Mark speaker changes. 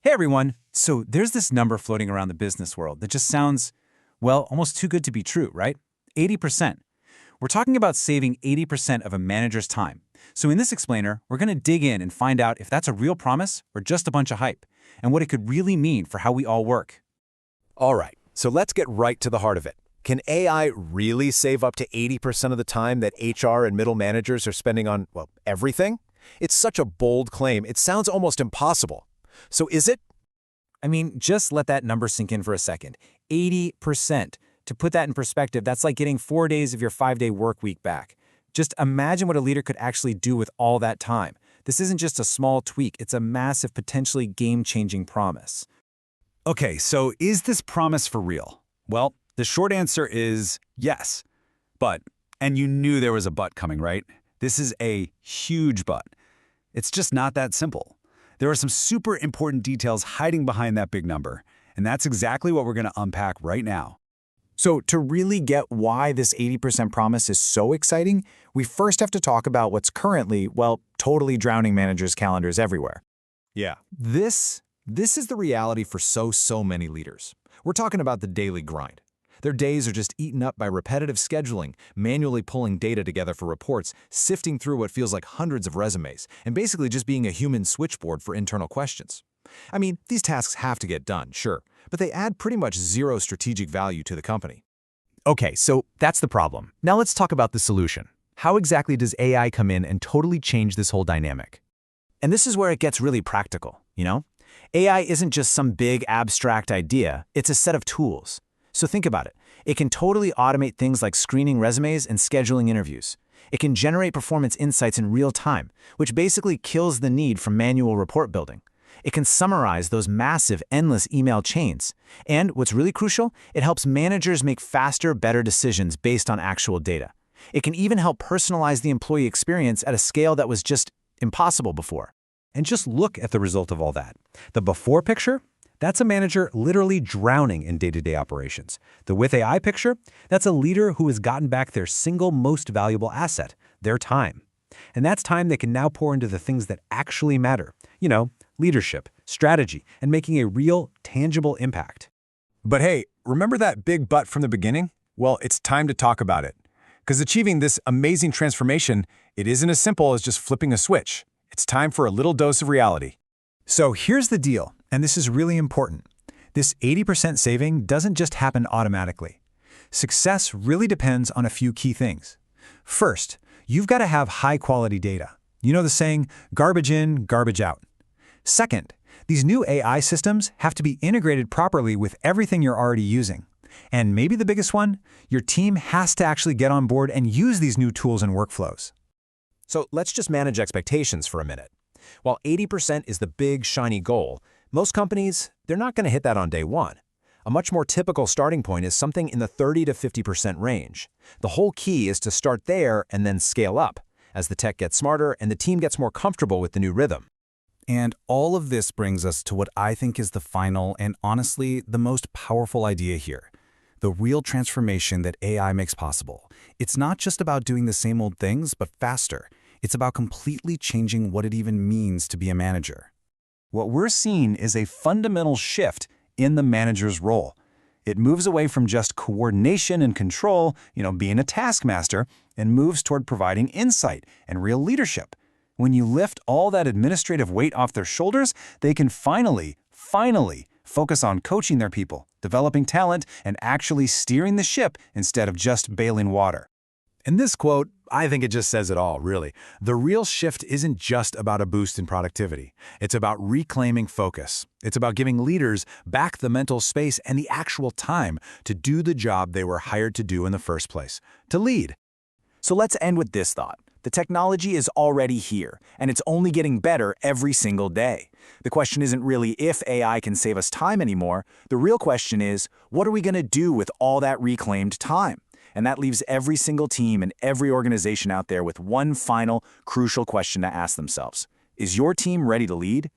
Speaker 1: Hey everyone! So there's this number floating around the business world that just sounds, well, almost too good to be true, right? 80%. We're talking about saving 80% of a manager's time. So in this explainer, we're going to dig in and find out if that's a real promise or just a bunch of hype, and what it could really mean for how we all work.
Speaker 2: All right, so let's get right to the heart of it. Can AI really save up to 80% of the time that HR and middle managers are spending on, well, everything? It's such a bold claim, it sounds almost impossible. So is it?
Speaker 1: I mean, just let that number sink in for a second. 80%. To put that in perspective, that's like getting 4 days of your 5-day work week back. Just imagine what a leader could actually do with all that time. This isn't just a small tweak, it's a massive, potentially game-changing promise.
Speaker 3: Okay, so is this promise for real? Well, the short answer is yes. But, and you knew there was a but coming, right? This is a huge but. It's just not that simple. There are some super important details hiding behind that big number, and that's exactly what we're going to unpack right now.
Speaker 1: So to really get why this 80% promise is so exciting, we first have to talk about what's currently, well, totally drowning managers' calendars everywhere.
Speaker 2: Yeah. This is the reality for so many leaders. We're talking about the daily grind. Their days are just eaten up by repetitive scheduling, manually pulling data together for reports, sifting through what feels like hundreds of resumes, and basically just being a human switchboard for internal questions. I mean, these tasks have to get done, sure, but they add pretty much zero strategic value to the company. Okay, so that's the problem. Now let's talk about the solution. How exactly does AI come in and totally change this whole dynamic?
Speaker 1: And this is where it gets really practical, you know? AI isn't just some big abstract idea, it's a set of tools. So think about it. It can totally automate things like screening resumes and scheduling interviews. It can generate performance insights in real time, which basically kills the need for manual report building. It can summarize those massive, endless email chains. And what's really crucial, it helps managers make faster, better decisions based on actual data. It can even help personalize the employee experience at a scale that was just impossible before.
Speaker 3: And just look at the result of all that. The before picture? That's a manager literally drowning in day-to-day operations. The with AI picture? That's a leader who has gotten back their single most valuable asset, their time. And that's time they can now pour into the things that actually matter. You know, leadership, strategy, and making a real, tangible impact.
Speaker 2: But hey, remember that big but from the beginning? Well, it's time to talk about it. Because achieving this amazing transformation, it isn't as simple as just flipping a switch. It's time for a little dose of reality.
Speaker 4: So here's the deal, and this is really important. This 80% saving doesn't just happen automatically. Success really depends on a few key things. First, you've got to have high-quality data. You know the saying, garbage in, garbage out. Second, these new AI systems have to be integrated properly with everything you're already using. And maybe the biggest one, your team has to actually get on board and use these new tools and workflows.
Speaker 2: So let's just manage expectations for a minute. While 80% is the big, shiny goal, most companies, they're not going to hit that on day one. A much more typical starting point is something in the 30 to 50% range. The whole key is to start there and then scale up, as the tech gets smarter and the team gets more comfortable with the new rhythm.
Speaker 3: And all of this brings us to what I think is the final and honestly the most powerful idea here. The real transformation that AI makes possible. It's not just about doing the same old things, but faster. It's about completely changing what it even means to be a manager. What we're seeing is a fundamental shift in the manager's role. It moves away from just coordination and control, being a taskmaster, and moves toward providing insight and real leadership. When you lift all that administrative weight off their shoulders, they can finally focus on coaching their people, developing talent, and actually steering the ship instead of just bailing water.
Speaker 2: In this quote, I think it just says it all, really. The real shift isn't just about a boost in productivity. It's about reclaiming focus. It's about giving leaders back the mental space and the actual time to do the job they were hired to do in the first place, to lead.
Speaker 1: So let's end with this thought. The technology is already here, and it's only getting better every single day. The question isn't really if AI can save us time anymore. The real question is, what are we going to do with all that reclaimed time? And that leaves every single team and every organization out there with one final, crucial question to ask themselves. Is your team ready to lead?